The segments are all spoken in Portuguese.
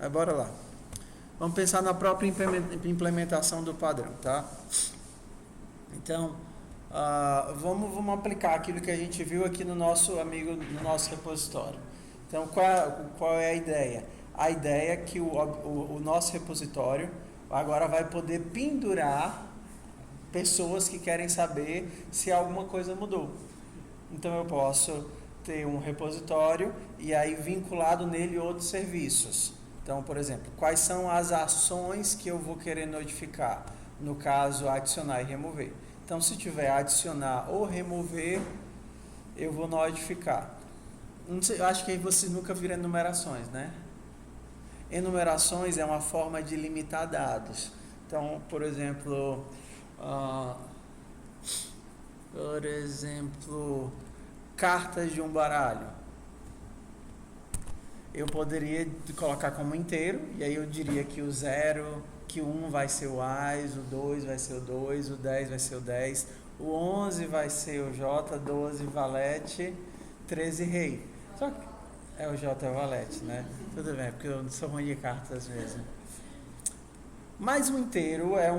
Mas bora lá. Vamos pensar na própria implementação do padrão, tá? Então, vamos aplicar aquilo que a gente viu aqui no nosso repositório. Então, qual é a ideia? A ideia é que o nosso repositório agora vai poder pendurar pessoas que querem saber se alguma coisa mudou. Então, eu posso ter um repositório e aí vinculado nele outros serviços. Então, por exemplo, quais são as ações que eu vou querer notificar? No caso, adicionar e remover. Então, se tiver adicionar ou remover, eu vou notificar. Não sei, eu acho que aí vocês nunca viram enumerações, né? Enumerações é uma forma de limitar dados. Então, por exemplo, cartas de um baralho. Eu poderia colocar como inteiro, e aí eu diria que o 0, que o 1 vai ser o AS, o 2 vai ser o 2, o 10 vai ser o 10, o 11 vai ser o J, 12 valete, 13 rei. Só que o J é o valete, né? Tudo bem, porque eu sou ruim de cartas às vezes. Mas o inteiro é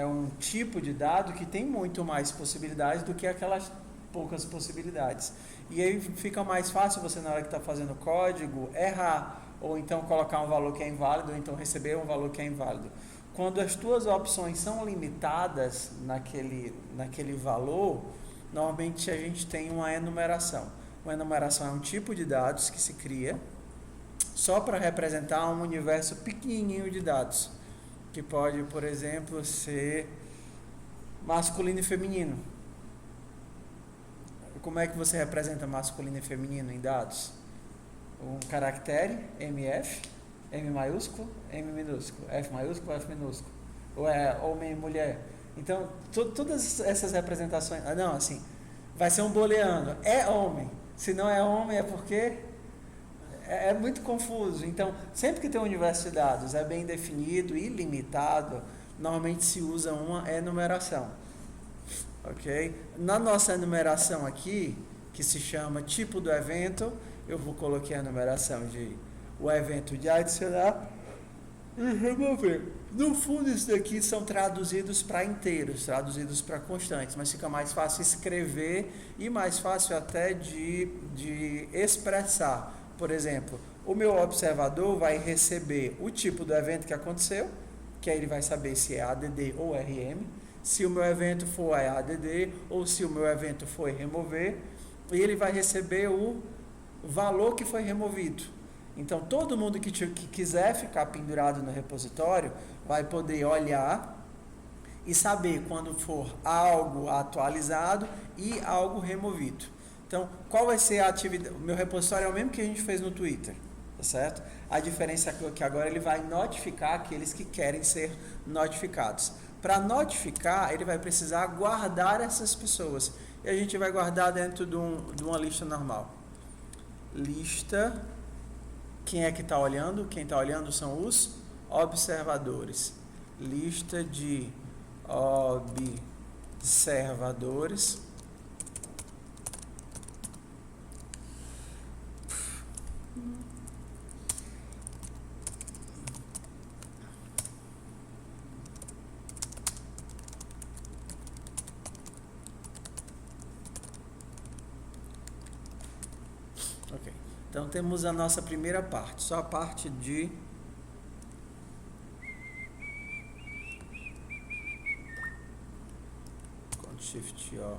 um tipo de dado que tem muito mais possibilidades do que aquelas poucas possibilidades. E aí fica mais fácil você, na hora que está fazendo código, errar, ou então colocar um valor que é inválido, ou então receber um valor que é inválido. Quando as tuas opções são limitadas naquele valor, normalmente a gente tem uma enumeração. Uma enumeração é um tipo de dados que se cria só para representar um universo pequenininho de dados, que pode, por exemplo, ser masculino e feminino. Como é que você representa masculino e feminino em dados? Um caractere, MF, M maiúsculo, M minúsculo, F maiúsculo, F minúsculo. Ou é homem e mulher. Então, todas essas representações... não, assim, vai ser um booleano. É homem. Se não é homem, é porque... É muito confuso. Então, sempre que tem um universo de dados é bem definido e limitado, normalmente se usa uma enumeração. Ok? Na nossa enumeração aqui, que se chama tipo do evento, eu vou colocar a enumeração de o evento de adicionar e remover. No fundo, isso daqui são traduzidos para inteiros, traduzidos para constantes, mas fica mais fácil escrever e mais fácil até de expressar. Por exemplo, o meu observador vai receber o tipo do evento que aconteceu, que aí ele vai saber se é ADD ou RM, se o meu evento for ADD ou se o meu evento foi remover, e ele vai receber o valor que foi removido. Então, todo mundo que quiser ficar pendurado no repositório vai poder olhar e saber quando for algo atualizado e algo removido. Então, qual vai ser a atividade? O meu repositório é o mesmo que a gente fez no Twitter, tá certo? A diferença é que agora ele vai notificar aqueles que querem ser notificados. Para notificar, ele vai precisar guardar essas pessoas. E a gente vai guardar dentro de uma lista normal. Lista, quem é que está olhando? Quem está olhando são os observadores. Lista de observadores. Ok, então temos a nossa primeira parte, só a parte de Shift O.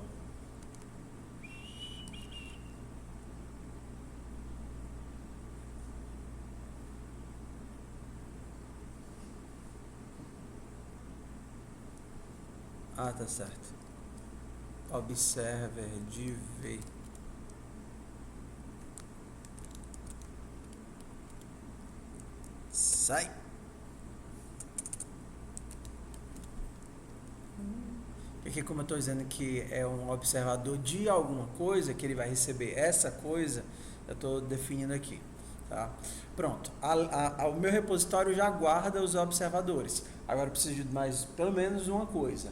Tá certo. Observer de V. Sai. Aqui, como eu estou dizendo que é um observador de alguma coisa, que ele vai receber essa coisa, eu estou definindo aqui. Tá? Pronto. O meu repositório já guarda os observadores. Agora eu preciso de mais, pelo menos uma coisa.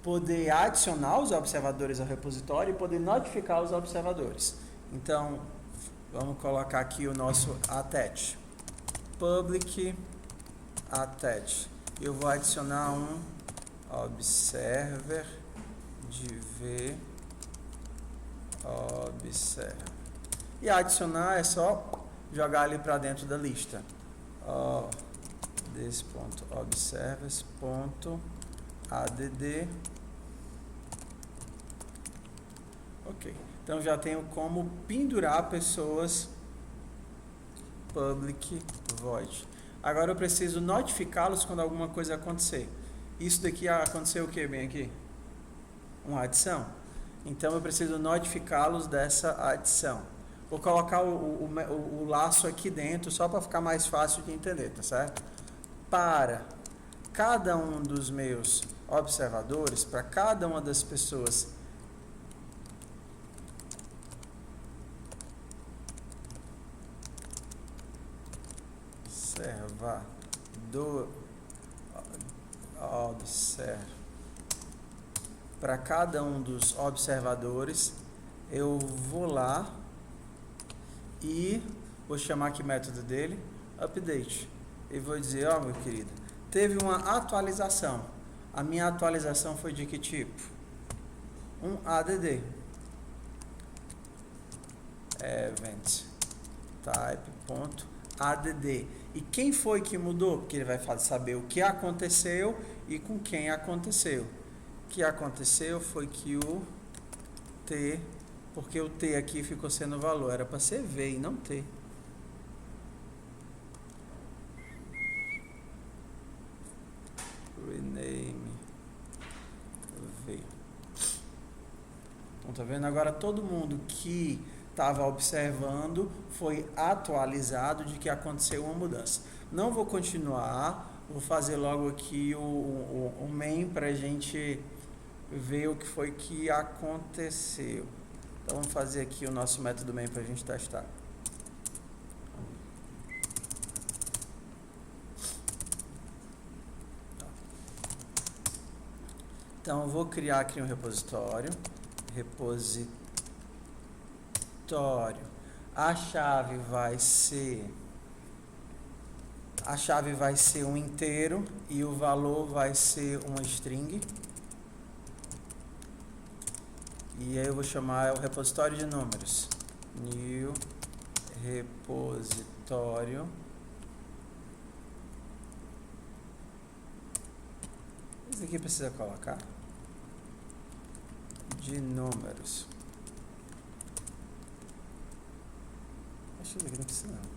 Poder adicionar os observadores ao repositório e poder notificar os observadores. Então, vamos colocar aqui o nosso attach. public attach. Eu vou adicionar um observer de v observer. E adicionar é só jogar ali para dentro da lista. This.observers.add. Ok. Então já tenho como pendurar pessoas public void. Agora eu preciso notificá-los quando alguma coisa acontecer. Isso daqui aconteceu o que bem aqui? Uma adição. Então eu preciso notificá-los dessa adição. Vou colocar o laço aqui dentro só para ficar mais fácil de entender, tá certo? Para cada um dos meus observadores, para cada uma das pessoas para cada um dos observadores, eu vou lá e vou chamar aqui o método dele, update. E vou dizer, ó, meu querido, teve uma atualização. A minha atualização foi de que tipo? Um add. Event type.add. E quem foi que mudou? Porque ele vai saber o que aconteceu e com quem aconteceu. O que aconteceu foi que o T, porque o T aqui ficou sendo valor, era para ser V e não T. Rename V. Então tá vendo? Agora todo mundo que estava observando foi atualizado de que aconteceu uma mudança. Não vou continuar, vou fazer logo aqui o main para a gente ver o que foi que aconteceu. Então vamos fazer aqui o nosso método main para a gente testar. Então eu vou criar aqui um repositório. A chave vai ser um inteiro e o valor vai ser uma string. E aí eu vou chamar o repositório de números. New repositório. Isso aqui precisa colocar de números. Acho que aqui não precisa não.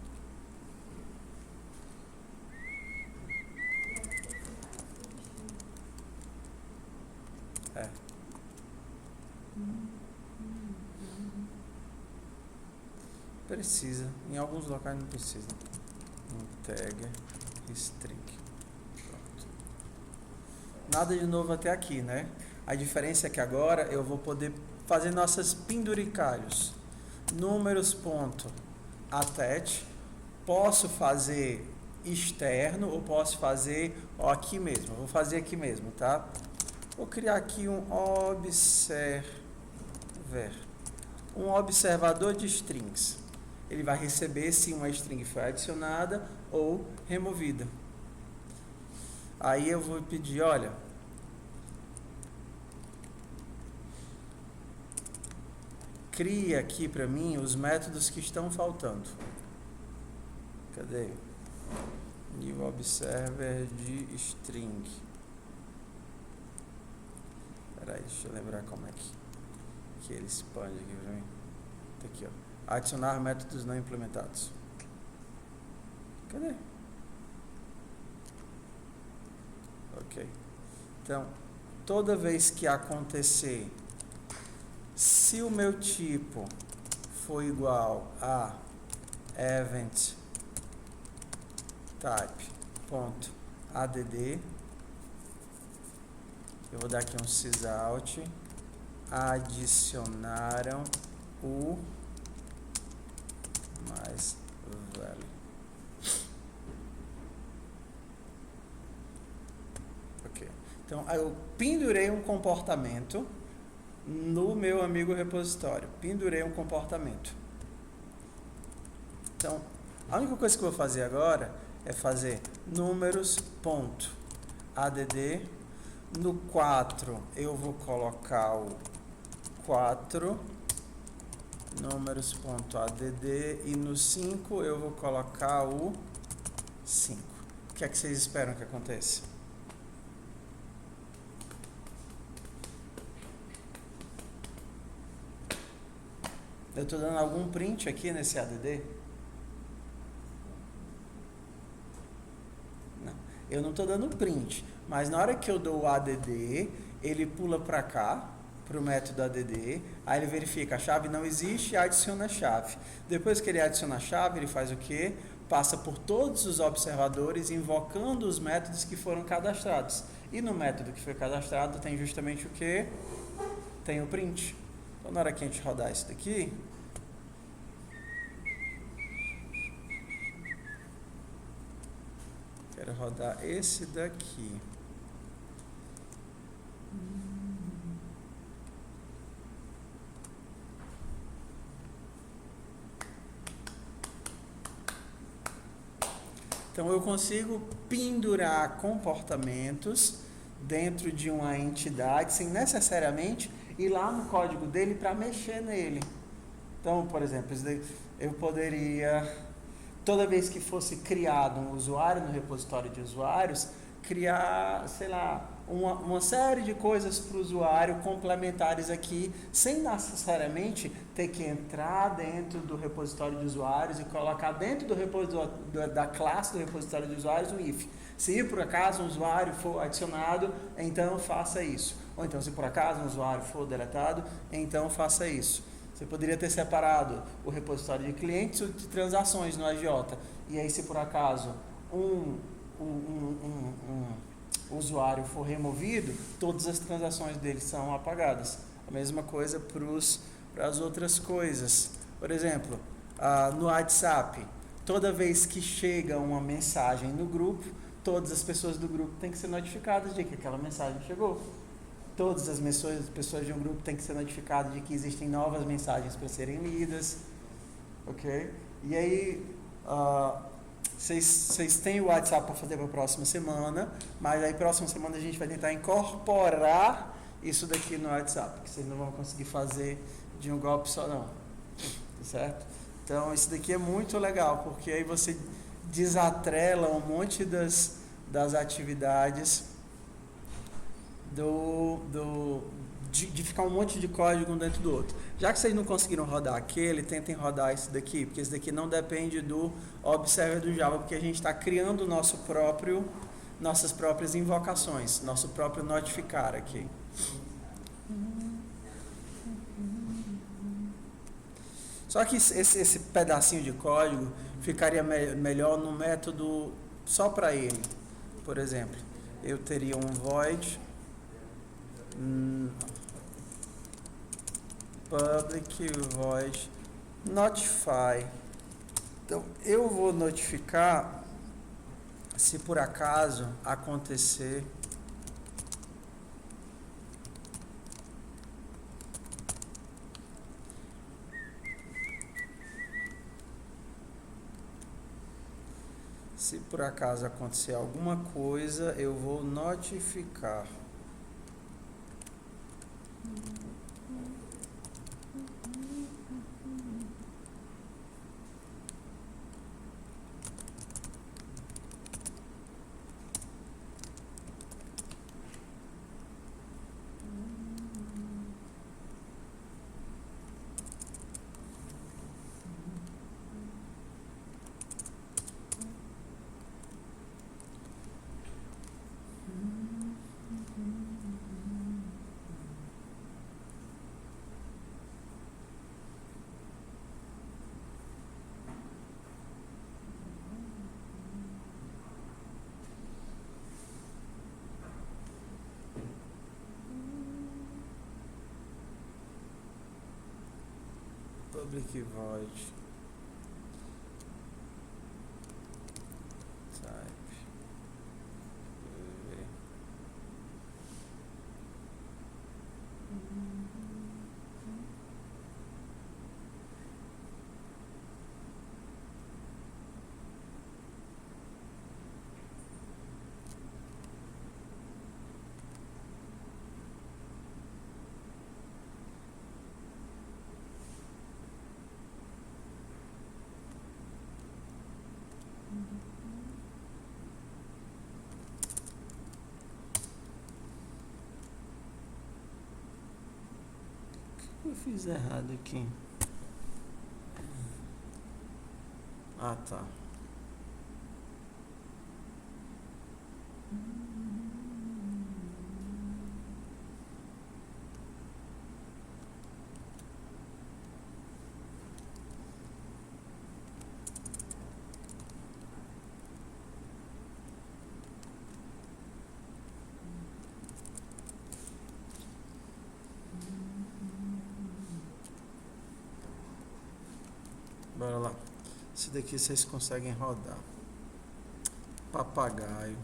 Precisa. Em alguns locais não precisa. Integer string. Pronto. Nada de novo até aqui, né? A diferença é que agora eu vou poder fazer nossas penduricalhos. Números.attach. Posso fazer externo ou posso fazer aqui mesmo. Vou fazer aqui mesmo, tá? Vou criar aqui um observador de strings. Ele vai receber se uma string foi adicionada ou removida. Aí eu vou pedir, olha, cria aqui para mim os métodos que estão faltando. Cadê? New observer de string. Peraí, deixa eu lembrar como é que ele expande aqui para mim. Tá aqui, ó. Adicionar métodos não implementados. Cadê? Ok. Então, toda vez que acontecer, se o meu tipo for igual a event type.add, eu vou dar aqui um sysout, adicionaram o mais velho. Ok. Então, eu pendurei um comportamento no meu amigo repositório. Pendurei um comportamento. Então, A única coisa que eu vou fazer agora é fazer números.add. No 4 eu vou colocar o 4 números.add e no 5 eu vou colocar o 5. O que é que vocês esperam que aconteça? Eu estou dando algum print aqui nesse add? Não, eu não estou dando print, mas na hora que eu dou o add, ele pula para cá, para o método add, aí ele verifica a chave não existe e adiciona a chave. Depois que ele adiciona a chave, ele faz o quê? Passa por todos os observadores, invocando os métodos que foram cadastrados. E no método que foi cadastrado tem justamente o quê? Tem o print. Então na hora que a gente rodar isso daqui, quero rodar esse daqui. Então eu consigo pendurar comportamentos dentro de uma entidade sem necessariamente ir lá no código dele para mexer nele. Então, por exemplo, eu poderia, toda vez que fosse criado um usuário no repositório de usuários, criar, sei lá, uma série de coisas para o usuário complementares aqui, sem necessariamente ter que entrar dentro do repositório de usuários e colocar dentro do repositório, da classe do repositório de usuários um if. Se por acaso um usuário for adicionado, então faça isso. Ou então, se por acaso um usuário for deletado, então faça isso. Você poderia ter separado o repositório de clientes de transações no agiota. E aí, se por acaso um usuário for removido, todas as transações dele são apagadas. A mesma coisa para as outras coisas. Por exemplo, no WhatsApp, toda vez que chega uma mensagem no grupo, todas as pessoas do grupo têm que ser notificadas de que aquela mensagem chegou. Todas as pessoas de um grupo têm que ser notificadas de que existem novas mensagens para serem lidas. Ok? E aí, vocês têm o WhatsApp para fazer para a próxima semana, mas aí próxima semana a gente vai tentar incorporar isso daqui no WhatsApp, que vocês não vão conseguir fazer de um golpe só não. Certo? Então, isso daqui é muito legal, porque aí você desatrela um monte das atividades de ficar um monte de código um dentro do outro. Já que vocês não conseguiram rodar aquele, tentem rodar esse daqui, porque esse daqui não depende do observer do Java, porque a gente está criando nossas próprias invocações, nosso próprio notificar aqui. Só que esse pedacinho de código ficaria melhor no método só para ele. Por exemplo, eu teria um void public void notify. Então eu vou notificar se por acaso acontecer alguma coisa, eu vou notificar. Public void type Eu fiz errado aqui. Ah, tá. Bora lá. Esse daqui vocês conseguem rodar. Papagaio.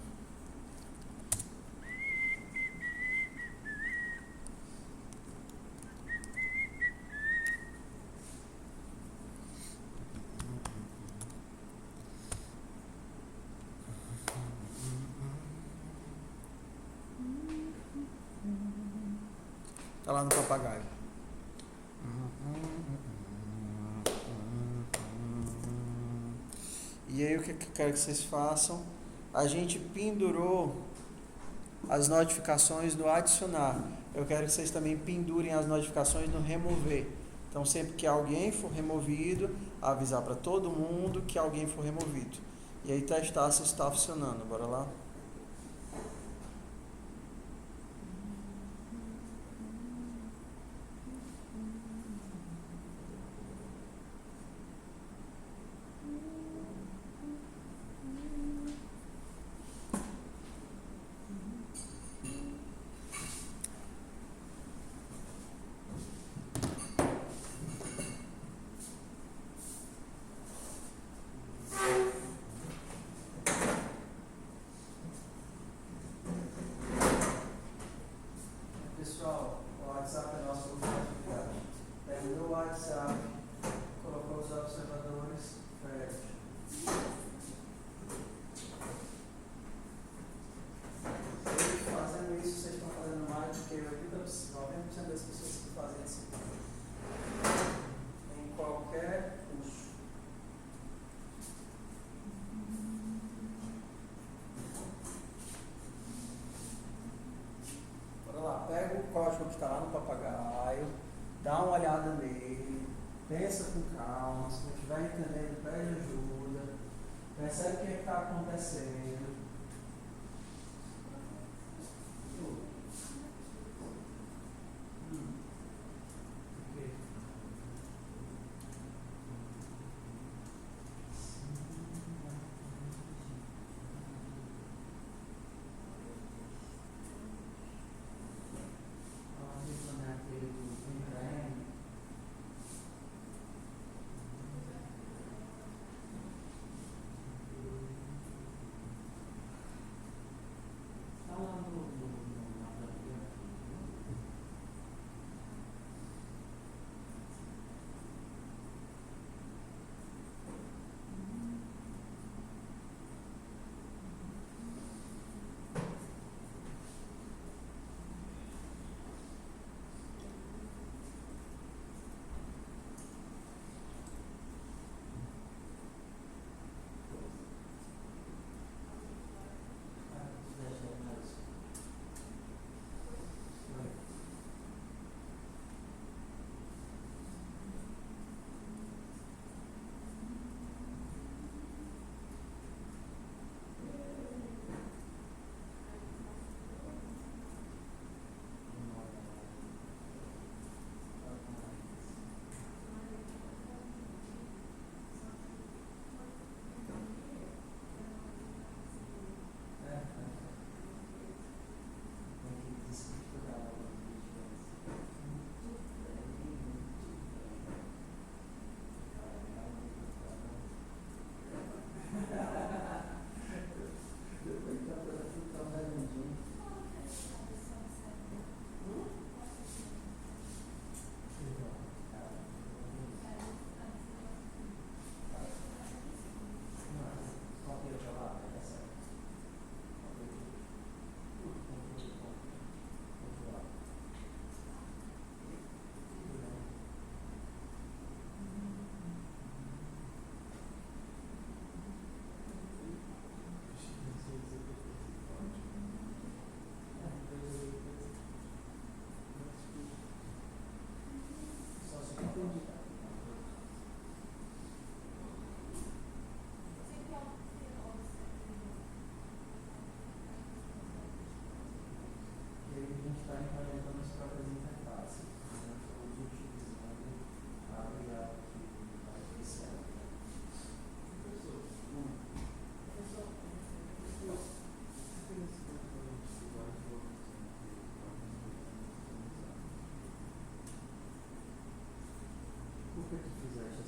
Tá lá no papagaio. E aí o que eu quero que vocês façam? A gente pendurou as notificações no adicionar. Eu quero que vocês também pendurem as notificações no remover. Então sempre que alguém for removido, avisar para todo mundo que alguém for removido. E aí testar se está funcionando. Bora lá? Pessoal, o WhatsApp é nosso grupo de atividade. Pega o meu WhatsApp, colocou os observadores, Fred. Fazendo isso, vocês estão fazendo mais do que 90% das pessoas que fazem isso em qualquer curso. Bora lá, pega o código que está lá no papagaio, dá uma olhada nele, pensa com calma, se não estiver entendendo, pede ajuda, percebe o que está acontecendo.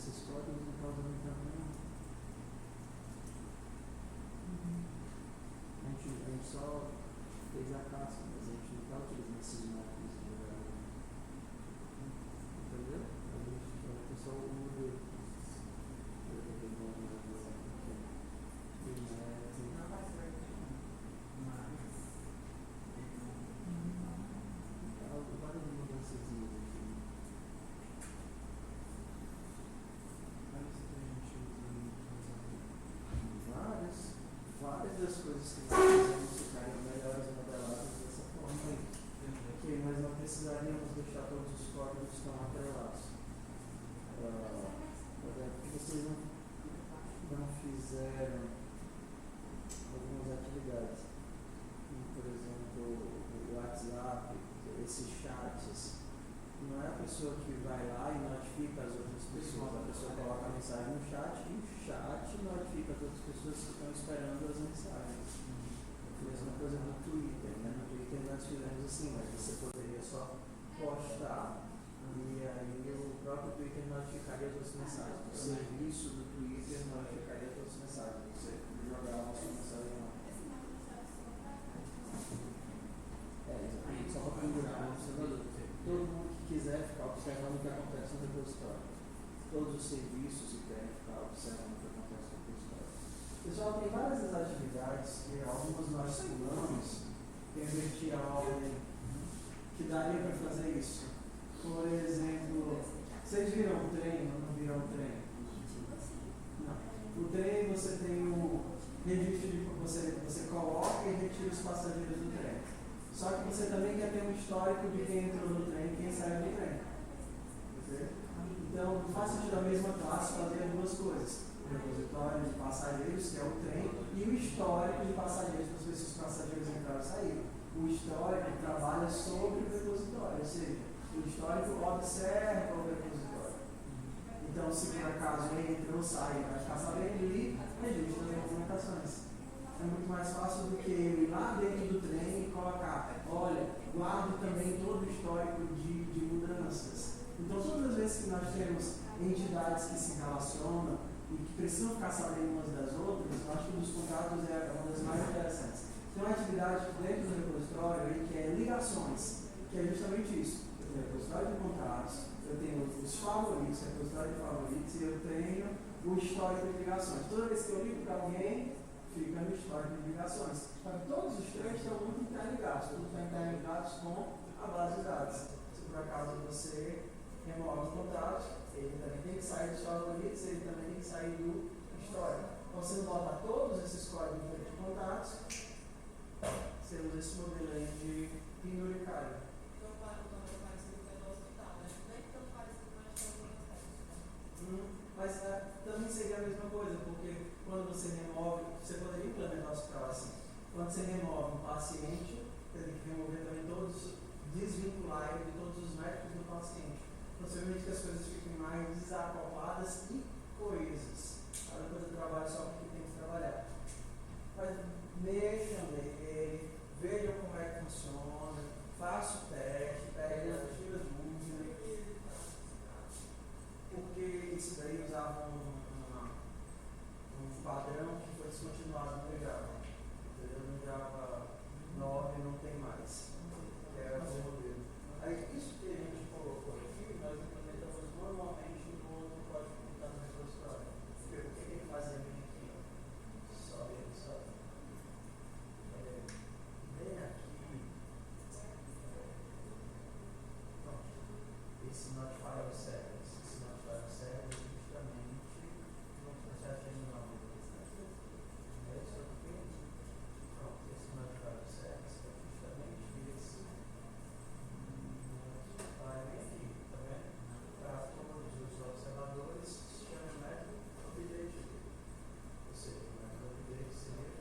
esses códigos não estão usando também. A gente só fez a casca, mas a gente não está utilizando esses métodos de jogador. Entendeu? A pessoa muda. Várias das coisas que nós fizemos ficariam melhores modeladas dessa forma aí. Porque nós não precisaríamos deixar todos os códigos tão atrelados. Porque vocês não fizeram algumas atividades, como, por exemplo, o WhatsApp, esses chats. Não é a pessoa que vai lá e notifica as outras pessoas, a pessoa coloca a mensagem no chat e o chat notifica as outras pessoas que estão esperando as mensagens. A mesma coisa no Twitter, né? No Twitter nós fizemos assim, mas você poderia só postar e aí o próprio Twitter notificaria as outras mensagens. O serviço do Twitter notificaria as outras mensagens. Você jogava a sua mensagem lá. Exatamente. Só para pendurar no observador. Todo mundo que quiser ficar observando o que acontece no repositório. Todos os serviços que querem ficar observando o que acontece no repositório. Pessoal, tem várias atividades que algumas nós pulamos, que invertir a ordem, que daria para fazer isso. Por exemplo, vocês viram o trem ou não viram o trem? Não. O trem você tem o registro, você coloca e retira os passageiros do trem. Só que você também quer ter um histórico de quem entrou no trem e quem saiu do trem. Então, não faz sentido a mesma classe fazer duas coisas. O repositório de passageiros, que é o trem, e o histórico de passageiros, para ver se os passageiros entraram e saíram. O histórico trabalha sobre o repositório, ou seja, o histórico observa o repositório. Então, se por acaso ele entrou ou sai, vai ficar sabendo e registra as movimentações. É muito mais fácil do que eu ir lá dentro do trem e colocar, olha, guardo também todo o histórico de mudanças. Então, todas as vezes que nós temos entidades que se relacionam e que precisam ficar sabendo umas das outras, eu acho que o dos contratos é uma das mais interessantes. Tem uma atividade dentro do repositório aí que é ligações, que é justamente isso. Eu tenho o repositório de contratos, eu tenho os favoritos, o repositório de favoritos, e eu tenho o histórico de ligações. Toda vez que eu ligo para alguém, fica no histórico de ligações. Então, todos os três estão muito interligados, todos estão interligados com a base de dados. Se por acaso você remove o contato, ele também tem que sair dos favoritos, ele também tem que sair do histórico. Então, você bota todos esses códigos de contatos, você usa esse modelo aí de penduricário. Mas também seria a mesma coisa, porque quando você remove, você poderia implementar o hospital assim. Quando você remove um paciente, você tem que remover também todos, desvincular ele de todos os médicos do paciente. Possivelmente que as coisas fiquem mais desacopladas e coesas. Aí depois eu trabalho só porque tem que trabalhar. Mas mexam nele, vejam como é que funciona, faça o teste, pegue as antigas dúvidas. Porque isso daí usava um padrão que foi descontinuado no Java. No Java 9 não tem mais. Que era o modelo. Aí isso que a gente colocou aqui, nós implementamos normalmente no outro código que está no repositório. O que ele fazia bem aqui? Só ele, só. Bem aqui. Pronto. Esse notify of service. Esse notify of service é justamente no processo de nome. É isso aqui. Pronto. Esse notify of service é justamente esse. Vai aqui, tá vendo? Para todos os observadores, se chama o método update. Ou seja, o método update seria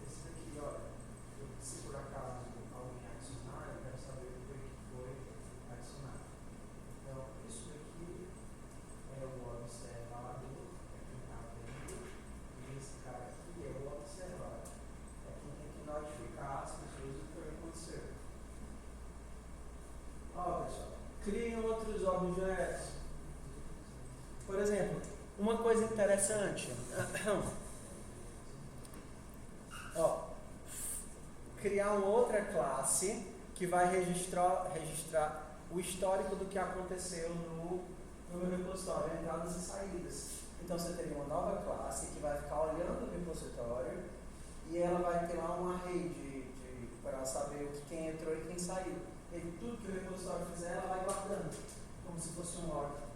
esse daqui, olha. Se por acaso alguém adicionar, eu quero saber o que foi adicionado. Então, isso daqui é o observador, é quem está vendo, e esse cara aqui é o observado. É quem tem que notificar as pessoas do que aconteceu. Ó, pessoal, criem outros objetos. Por exemplo, Uma coisa interessante, ó, criar uma outra classe que vai registrar o histórico do que aconteceu no meu repositório, entradas e saídas. Então você teria uma nova classe que vai ficar olhando o repositório e ela vai ter lá uma rede para saber quem entrou e quem saiu. E tudo que o repositório fizer, ela vai guardando, como se fosse um log.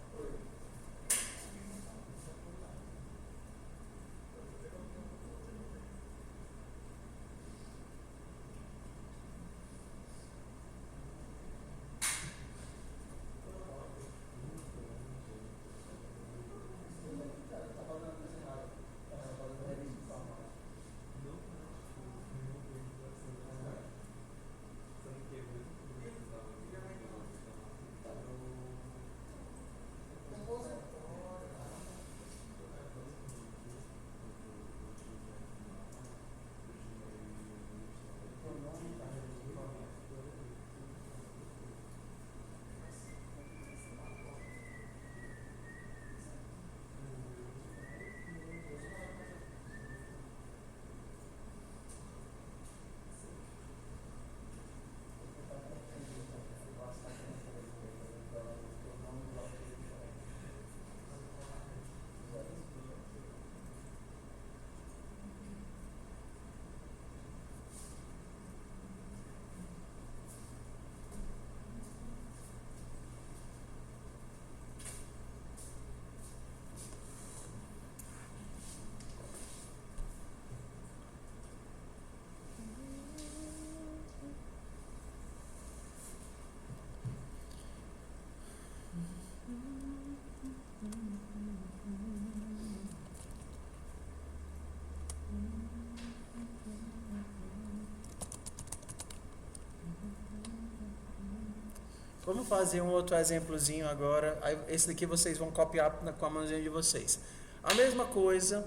Vamos fazer um outro exemplozinho agora. Esse daqui vocês vão copiar com a mãozinha de vocês. A mesma coisa,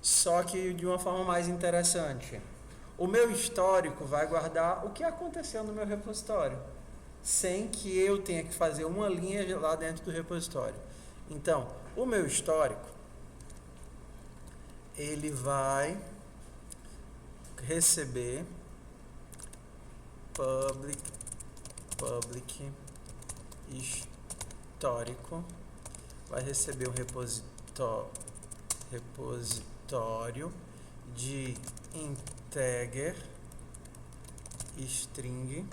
só que de uma forma mais interessante. O meu histórico vai guardar o que aconteceu no meu repositório, sem que eu tenha que fazer uma linha lá dentro do repositório. Então, o meu histórico, ele vai receber public histórico, vai receber um repositório de integer string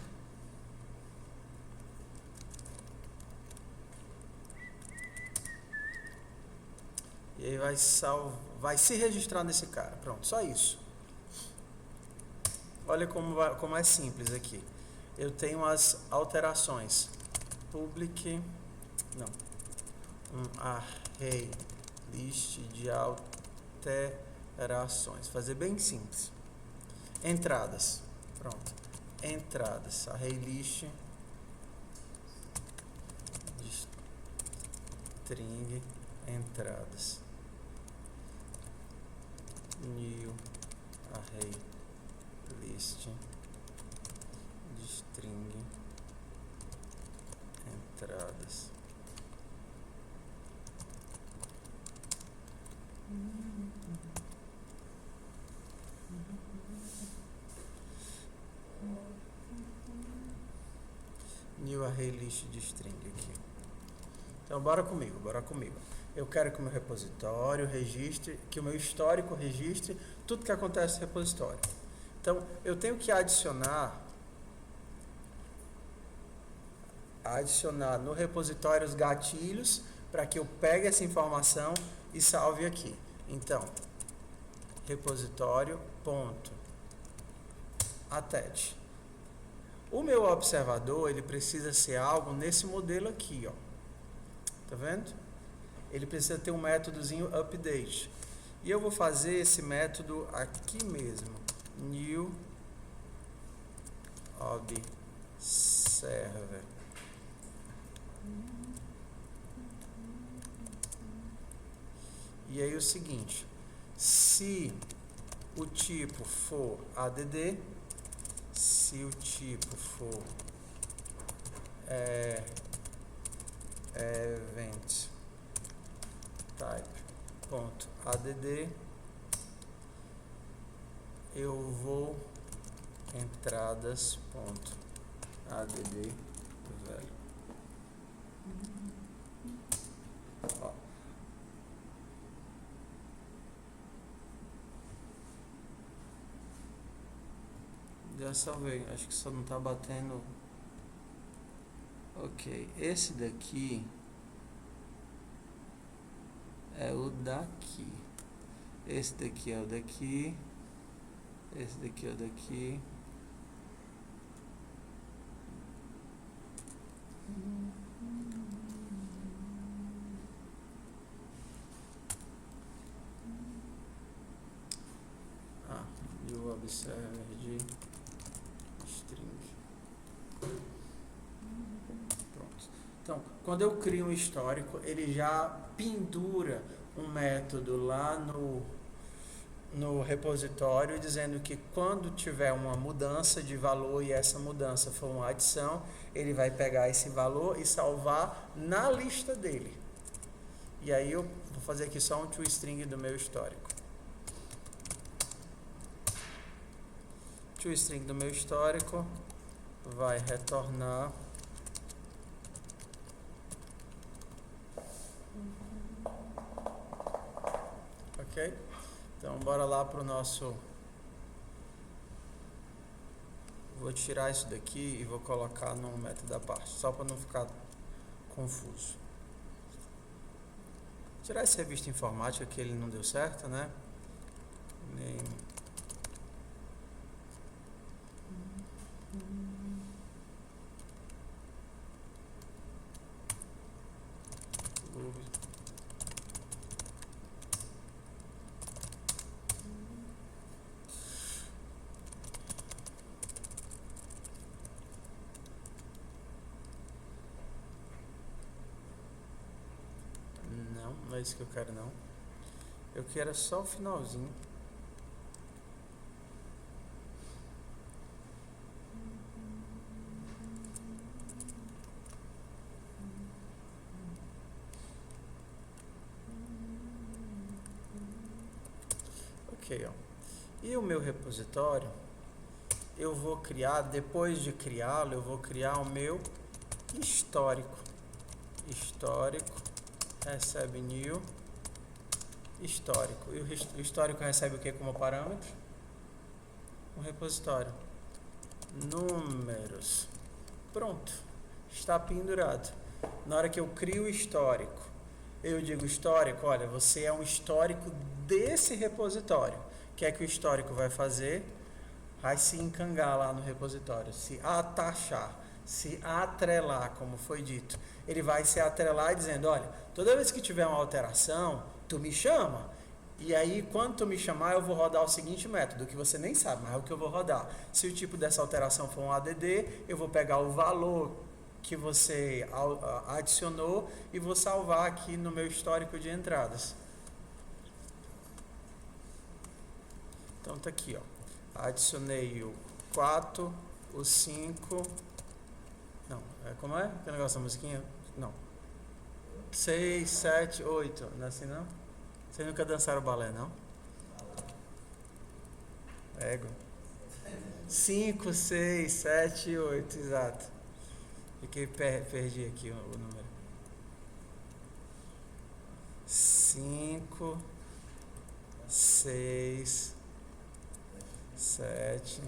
e aí vai se registrar nesse cara. Pronto, só isso. Olha como é simples aqui. Eu tenho as alterações. Um array list de alterações. Fazer bem simples. Entradas. Pronto. Entradas. Array list de string entradas. New array list de string entradas. New array list de string aqui. Então bora comigo. Eu quero que o meu repositório registre, que o meu histórico registre tudo que acontece no repositório. Então eu tenho que adicionar no repositório os gatilhos para que eu pegue essa informação e salve aqui. Então, repositório.attach. O meu observador, ele precisa ser algo nesse modelo aqui, ó. Tá vendo? Ele precisa ter um métodozinho update. E eu vou fazer esse método aqui mesmo. New observer. E aí o seguinte, se o tipo for add, se o tipo for event type ponto add, eu vou entradas ponto add, velho. Ó. Já salvei, acho que só não tá batendo. Ok, esse daqui é o daqui, esse daqui é o daqui, esse daqui é o daqui. E o observer de string. Pronto. Então, quando eu crio um histórico, ele já pendura um método lá no repositório, dizendo que quando tiver uma mudança de valor e essa mudança for uma adição, ele vai pegar esse valor e salvar na lista dele. E aí eu vou fazer aqui só um toString do meu histórico. ToString do meu histórico vai retornar ok? Então bora lá para o nosso, vou tirar isso daqui e vou colocar no método da parte, só para não ficar confuso. Tirar esse revista informática que ele não deu certo, né? Name. Não é isso que eu quero não. Eu quero só o finalzinho. Ok, ó. E o meu repositório, eu vou criar, depois de criá-lo, eu vou criar o meu histórico. Histórico, recebe new, histórico. E o histórico recebe o que como parâmetro? Um repositório. Números. Pronto. Está pendurado. Na hora que eu crio o histórico, eu digo histórico, olha, você é um histórico desse repositório. O que é que o histórico vai fazer? Vai se encangar lá no repositório, se atachar, se atrelar, como foi dito. Ele vai se atrelar dizendo, olha, toda vez que tiver uma alteração, tu me chama. E aí, quando tu me chamar, eu vou rodar o seguinte método, que você nem sabe, mas é o que eu vou rodar. Se o tipo dessa alteração for um add, eu vou pegar o valor que você adicionou e vou salvar aqui no meu histórico de entradas. Então tá aqui, ó. Adicionei o 4, o 5. Não, como é? Que negócio da musiquinha? Não. 6, 7, 8. Não é assim não? Vocês nunca dançaram balé, não? Ego. 5, 6, 7, 8, exato. Perdi aqui o número. 5, 6, 7.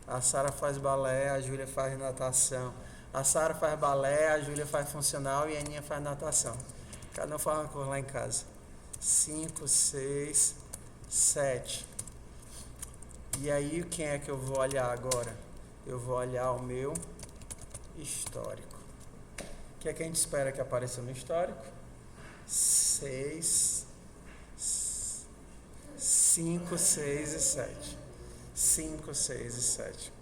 A Sara faz balé, a Júlia faz natação. A Sara faz balé, a Júlia faz funcional e a Aninha faz natação. Cada um faz uma coisa lá em casa. 5, 6, 7. E aí, quem é que eu vou olhar agora? Eu vou olhar o meu histórico. O que é que a gente espera que apareça no histórico? 6, 5, 6 e 7. 5, 6 e 7.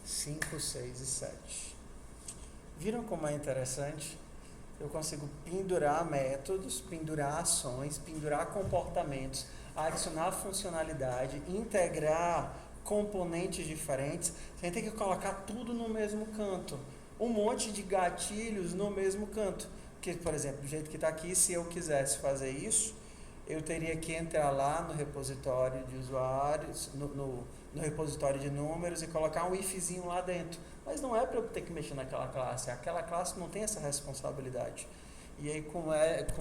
Cinco, 6 e 7. Viram como é interessante? eu consigo pendurar métodos, pendurar ações, pendurar comportamentos, adicionar funcionalidade, integrar componentes diferentes, sem ter que colocar tudo no mesmo canto. Um monte de gatilhos no mesmo canto. Porque, por exemplo, do jeito que está aqui, se eu quisesse fazer isso, eu teria que entrar lá no repositório de usuários, no repositório de números e colocar um ifzinho lá dentro. Mas não é para eu ter que mexer naquela classe. Aquela classe não tem essa responsabilidade. E aí, com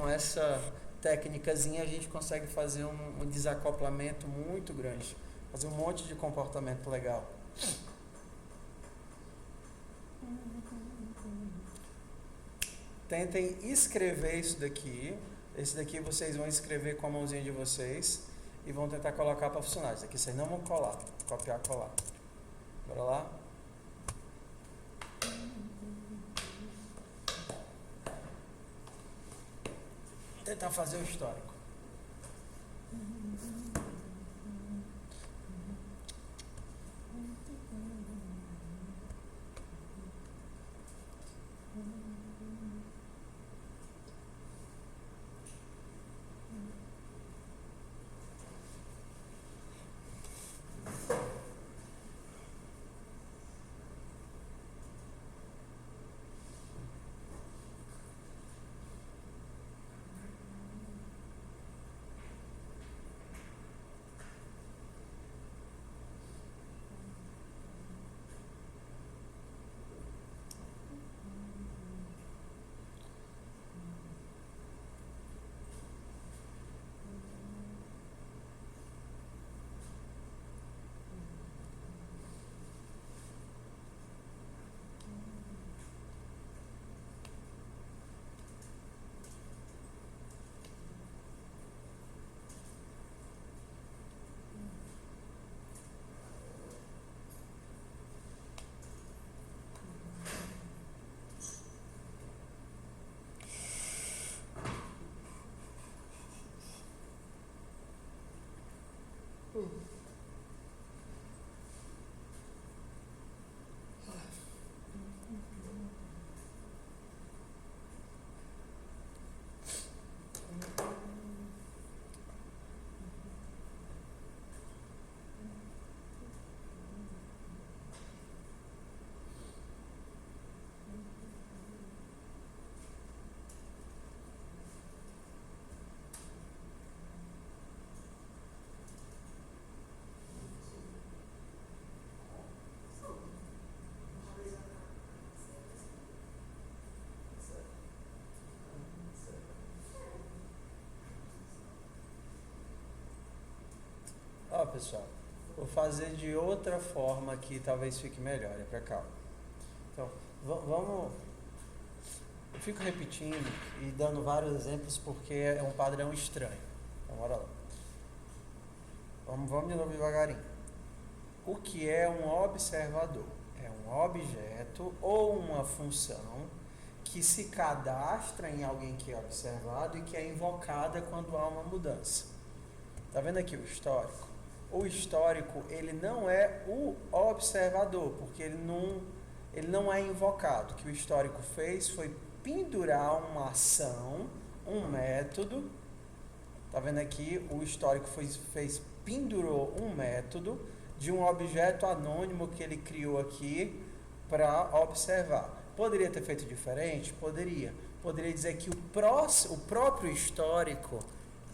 essa técnicazinha, a gente consegue fazer um desacoplamento muito grande. Fazer um monte de comportamento legal. Tentem escrever isso daqui. Esse daqui vocês vão escrever com a mãozinha de vocês e vão tentar colocar para funcionar. Isso aqui vocês não vão colar. Copiar, colar. Bora lá? Tentar fazer o histórico. Ó, pessoal, vou fazer de outra forma que talvez fique melhor, é pra cá. Então, vamos... Eu fico repetindo e dando vários exemplos porque é um padrão estranho. Então, bora lá. Vamos de novo devagarinho. O que é um observador? É um objeto ou uma função que se cadastra em alguém que é observado e que é invocada quando há uma mudança. Tá vendo aqui o histórico? O histórico, ele não é o observador, porque ele não é invocado. O que o histórico fez foi pendurar uma ação, um método. Tá vendo aqui? O histórico pendurou um método de um objeto anônimo que ele criou aqui para observar. Poderia ter feito diferente? Poderia. Poderia dizer que o próprio histórico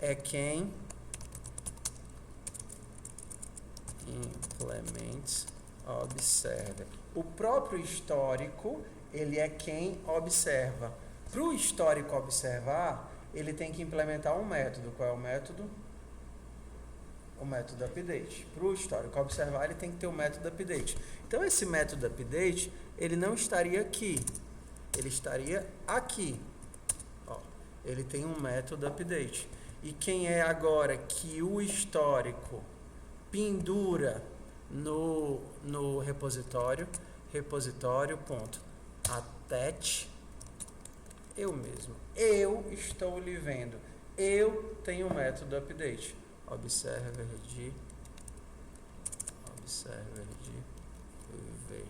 é quem implementa, observa. O próprio histórico, ele é quem observa. Para o histórico observar, ele tem que implementar um método. Qual é o método? O método update. Para o histórico observar, ele tem que ter o método update. Então, esse método update, ele não estaria aqui. Ele estaria aqui. Ó, ele tem um método update. E quem é agora que o histórico pendura no repositório, repositório.attach, eu mesmo. Eu estou lhe vendo. Eu tenho o método update. Observer de v.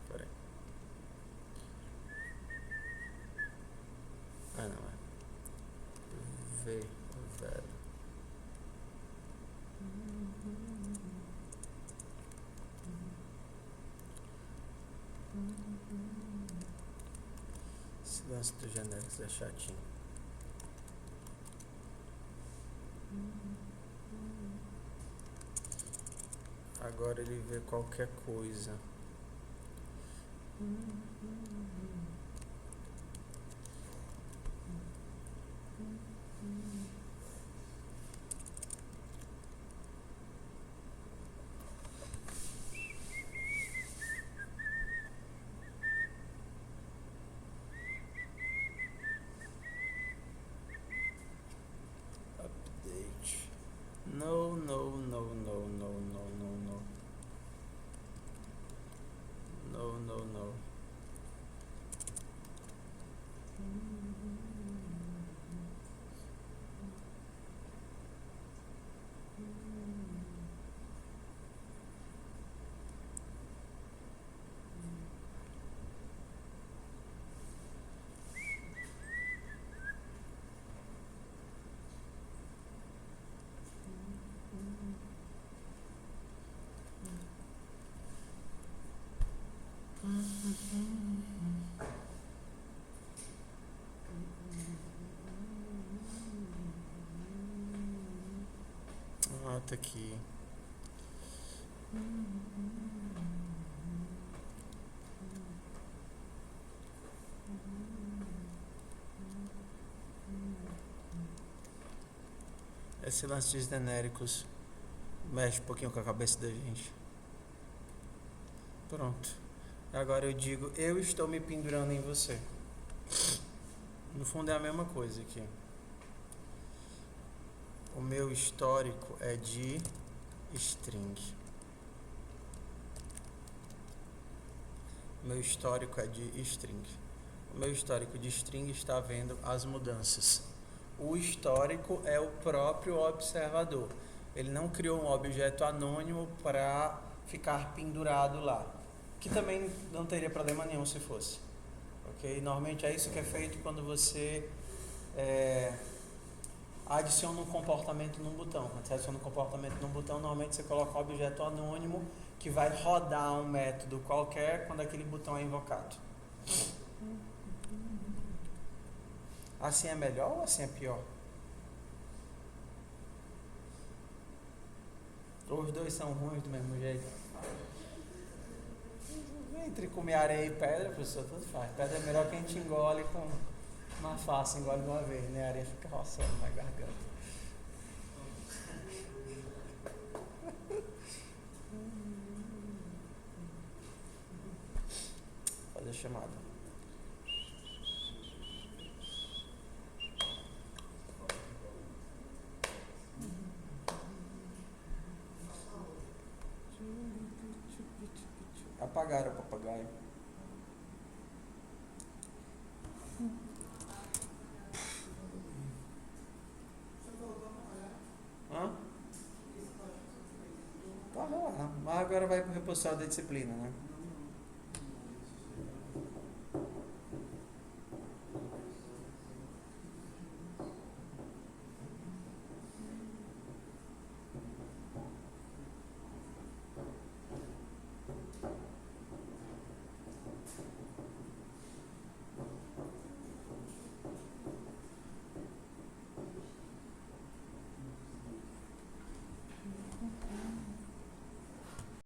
Peraí. lance dos genéricos é chatinho. Agora ele vê qualquer coisa. Update. No, no, no, no, no, no, no, no. No, no, no. Ah, tá aqui. Esse lance de genéricos mexe um pouquinho com a cabeça da gente. Pronto. Agora eu digo, eu estou me pendurando em você. No fundo é a mesma coisa aqui. O meu histórico é de string. O meu histórico é de string. O meu histórico de string está vendo as mudanças. O histórico é o próprio observador. Ele não criou um objeto anônimo para ficar pendurado lá. Que também não teria problema nenhum se fosse. Ok? Normalmente é isso que é feito quando você adiciona um comportamento num botão. Quando você adiciona um comportamento num botão, normalmente você coloca um objeto anônimo que vai rodar um método qualquer quando aquele botão é invocado. Assim é melhor ou assim é pior? Os dois são ruins do mesmo jeito. Entre comer areia e pedra, professor, tudo faz. Pedra é melhor que a gente engole com uma face, engole de uma vez, né? A areia fica roçando na garganta. Fazer a chamada. Apagaram o papagaio. Hã? Tá lá. Mas agora vai pro repositório da disciplina, né?